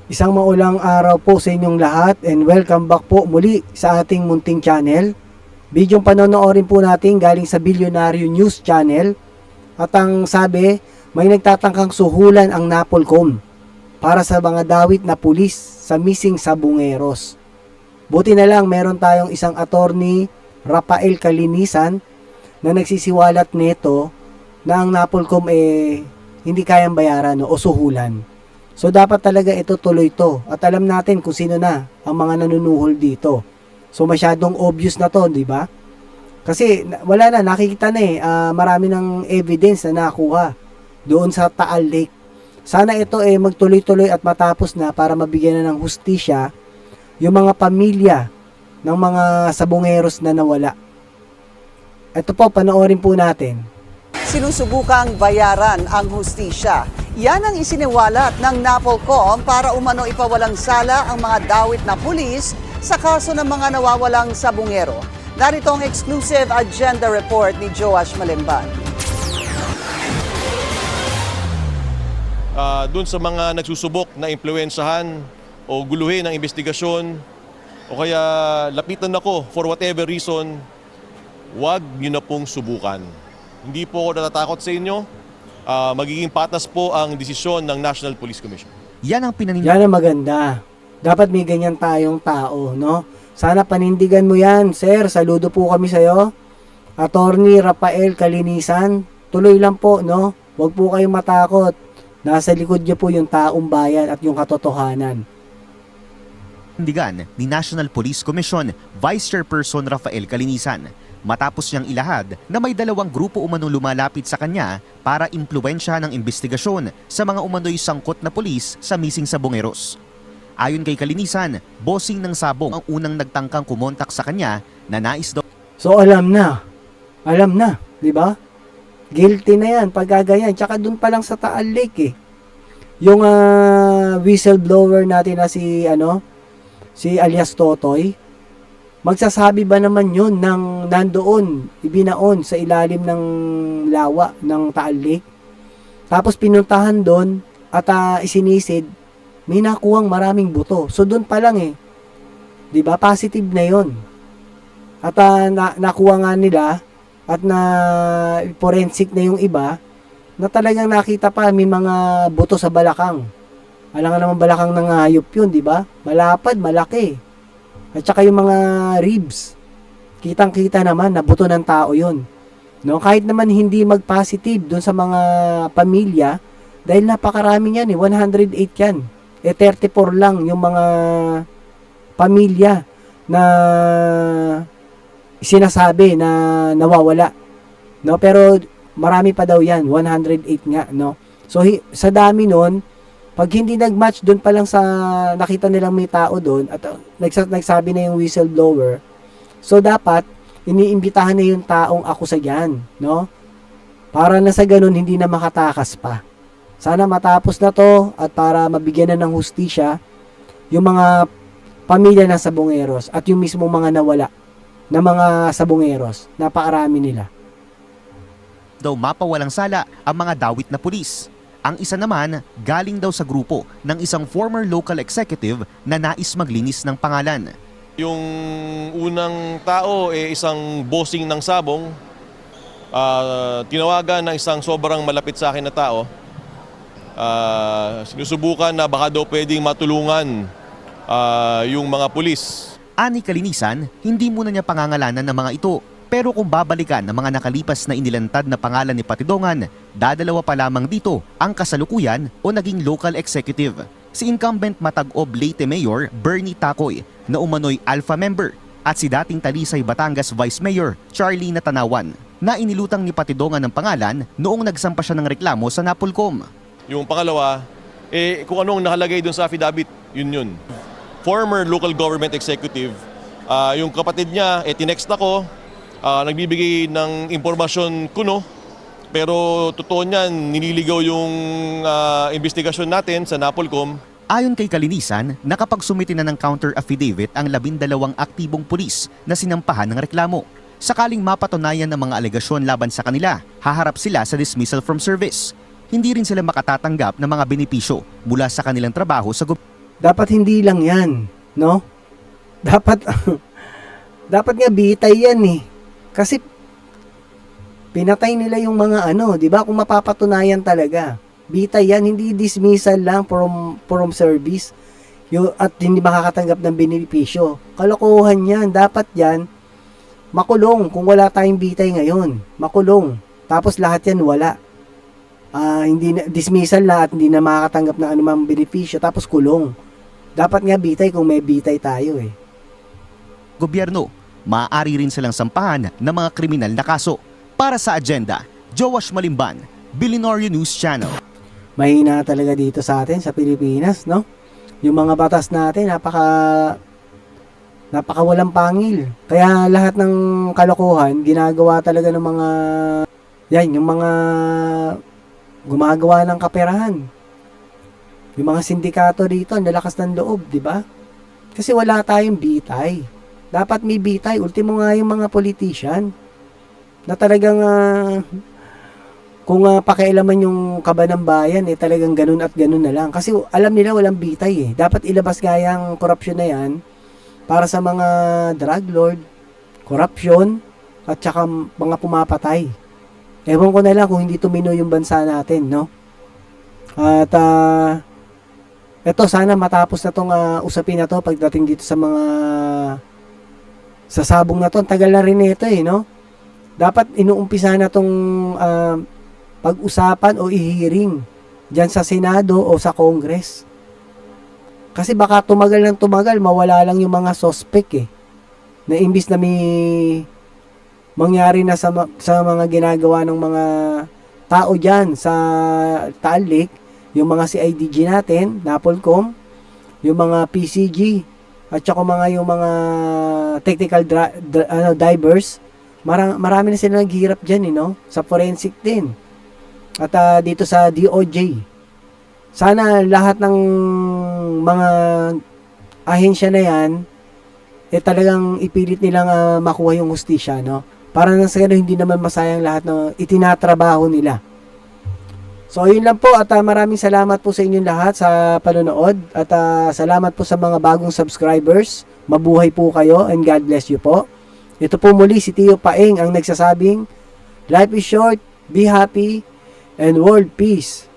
Isang maulang araw po sa inyong lahat and welcome back po muli sa ating munting channel. Bidyong panonoodin po natin galing sa Bilyonaryo News Channel. At ang sabi, may nagtatangkang suhulan ang Napolcom para sa mga dawit na pulis sa missing Sabongeros. Buti na lang meron tayong isang attorney, Rafael Calinisan, na nagsisiwalat nito na ang Napolcom hindi kayang bayaran o suhulan. So dapat talaga ito tuloy to at alam natin kung sino na ang mga nanunuhol dito. So masyadong obvious na to, di ba? Kasi wala na, nakikita na marami ng evidence na nakuha doon sa Taal Lake. Sana ito magtuloy-tuloy at matapos na para mabigyan na ng hustisya yung mga pamilya ng mga Sabongeros na nawala. Ito po, panoorin po natin. Sinusubukang bayaran ang hustisya. Yan ang isiniwalat ng Napolcom para umano ipawalang sala ang mga dawit na pulis sa kaso ng mga nawawalang Sabongero. Narito ang exclusive agenda report ni Joash Malimban. Doon sa mga nagsusubok na impluwensyahan o guluhin ang investigasyon o kaya lapitan ako for whatever reason, huwag niyo na pong subukan. Hindi po ako natatakot sa inyo. Magiging patas po ang desisyon ng National Police Commission. Yan ang Yan ang maganda. Dapat may ganyan tayong tao, no? Sana panindigan mo yan, sir. Saludo po kami sa'yo. Attorney Rafael Calinisan. Tuloy lang po, no? Huwag po kayong matakot. Nasa likod niyo po yung taong bayan at yung katotohanan. Panindigan ni National Police Commission Vice Chairperson Rafael Calinisan matapos niyang ilahad na may dalawang grupo umanong lumalapit sa kanya para impluwensyahan ang investigasyon sa mga umano'y sangkot na pulis sa missing Sabongeros. Ayon kay Calinisan, bossing ng Sabong ang unang nagtangkang kumontak sa kanya na nais daw. So alam na, di ba? Guilty na yan, pagkagayan. Tsaka dun pa lang sa Taal Lake yung whistleblower natin na si alias Totoy, magsasabi ba naman yun ng nandoon, ibinaon sa ilalim ng lawa ng Taal Lake? Tapos pinuntahan doon at isinisid, may nakuhang maraming buto. So doon pa lang di ba? Positive na yon. At nakuha nga nila at na forensic na yung iba na talagang nakita pa may mga buto sa balakang. Alam nga naman balakang ng hayop yun, di ba? Malapad, malaki. At saka yung mga ribs, kitang-kita naman na buto ng tao yun. No? Kahit naman hindi mag-positive dun sa mga pamilya, dahil napakarami yan 108 yan. 34 lang yung mga pamilya na sinasabi na nawawala. No? Pero marami pa daw yan, 108 nga. No? So sa dami nun, pag hindi nag-match doon pa lang sa nakita nilang may tao doon at nagsabi na yung whistleblower, so dapat iniimbitahan na yung taong akusa dyan, no? Para na sa ganun hindi na makatakas pa. Sana matapos na to at para mabigyan na ng hustisya yung mga pamilya ng Sabongeros at yung mismo mga nawala na mga Sabongeros. Napakarami nila. Daw mapawalang sala ang mga dawit na pulis. Ang isa naman, galing daw sa grupo ng isang former local executive na nais maglinis ng pangalan. Yung unang tao isang bossing ng Sabong, tinawagan ng isang sobrang malapit sa akin na tao. Sinusubukan na baka daw pwedeng matulungan yung mga pulis. Ani Calinisan, hindi muna niya pangangalanan ng mga ito. Pero kung babalikan ng mga nakalipas na inilantad na pangalan ni Patidongan, dadalawa pa lamang dito ang kasalukuyan o naging local executive. Si incumbent Matag-Ob Leyte Mayor Bernie Tacoy na umano'y alpha member at si dating Talisay Batangas Vice Mayor Charlie Natanawan na inilutang ni Patidongan ng pangalan noong nagsampa siya ng reklamo sa Napolcom. Yung pangalawa, kung anong nakalagay dun sa affidavit, yun. Former local government executive, yung kapatid niya, tinext ako, nagbibigay ng impormasyon kuno, pero totoo niyan, nililigaw yung investigasyon natin sa Napolcom. Ayon kay Calinisan, nakapagsumiti na ng counter affidavit ang 12 aktibong pulis na sinampahan ng reklamo. Sakaling mapatunayan ng mga alegasyon laban sa kanila, haharap sila sa dismissal from service. Hindi rin sila makatatanggap ng mga benepisyo mula sa kanilang trabaho sa gobyerno. Dapat hindi lang yan, no? Dapat, dapat nga bitay yan eh. Kasi, pinatay nila yung mga ano, di ba? Kung mapapatunayan talaga. Bitay yan, hindi dismissal lang from service. At hindi makakatanggap ng benepisyo. Kalokohan yan. Dapat yan, makulong kung wala tayong bitay ngayon. Makulong. Tapos lahat yan wala. Hindi na, dismissal na at hindi na makakatanggap ng anumang benepisyo. Tapos kulong. Dapat nga bitay kung may bitay tayo eh. Gobyerno, maaari rin silang sampahan ng mga kriminal na kaso. Para sa agenda, Joash Malimban, Billionaire News Channel. Mahina talaga dito sa atin sa Pilipinas, no? Yung mga batas natin napaka walang pangil. Kaya lahat ng kalokohan ginagawa talaga ng mga yung mga gumagawa ng kaperahan. Yung mga sindikato dito, nalakas ng loob, di ba? Kasi wala tayong bitay. Dapat may bitay. Ultimo nga yung mga politician na talagang kung pakialaman yung kaba ng bayan, talagang ganun at ganun na lang. Kasi alam nila walang bitay eh. Dapat ilabas gayang korupsyon na yan para sa mga drug lord, korupsyon, at saka mga pumapatay. Ewan ko na lang kung hindi tumino yung bansa natin, no? At eto, sana matapos na tong usapin na to pagdating dito sa mga sasabong na to. Ang tagal na rin ito eh, no? Dapat inuumpisa na tong pag-usapan o i-hearing dyan sa Senado o sa Congress. Kasi baka tumagal ng tumagal, mawala lang yung mga suspect eh. Na imbis na may mangyari na sa mga ginagawa ng mga tao dyan sa Taal Lake, yung mga CIDG natin, NAPOLCOM, yung mga PCG, at saka yung mga technical divers, marami na sila naghihirap dyan, no? Sa forensic din. At dito sa DOJ. Sana lahat ng mga ahensya na yan, talagang ipilit nilang makuha yung hustisya, no? Para nang sa ganun, hindi naman masayang lahat ng itinatrabaho nila. So, yun lang po at maraming salamat po sa inyong lahat sa panonood at salamat po sa mga bagong subscribers. Mabuhay po kayo and God bless you po. Ito po muli si Tio Paeng ang nagsasabing, life is short, be happy, and world peace.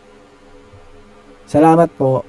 Salamat po.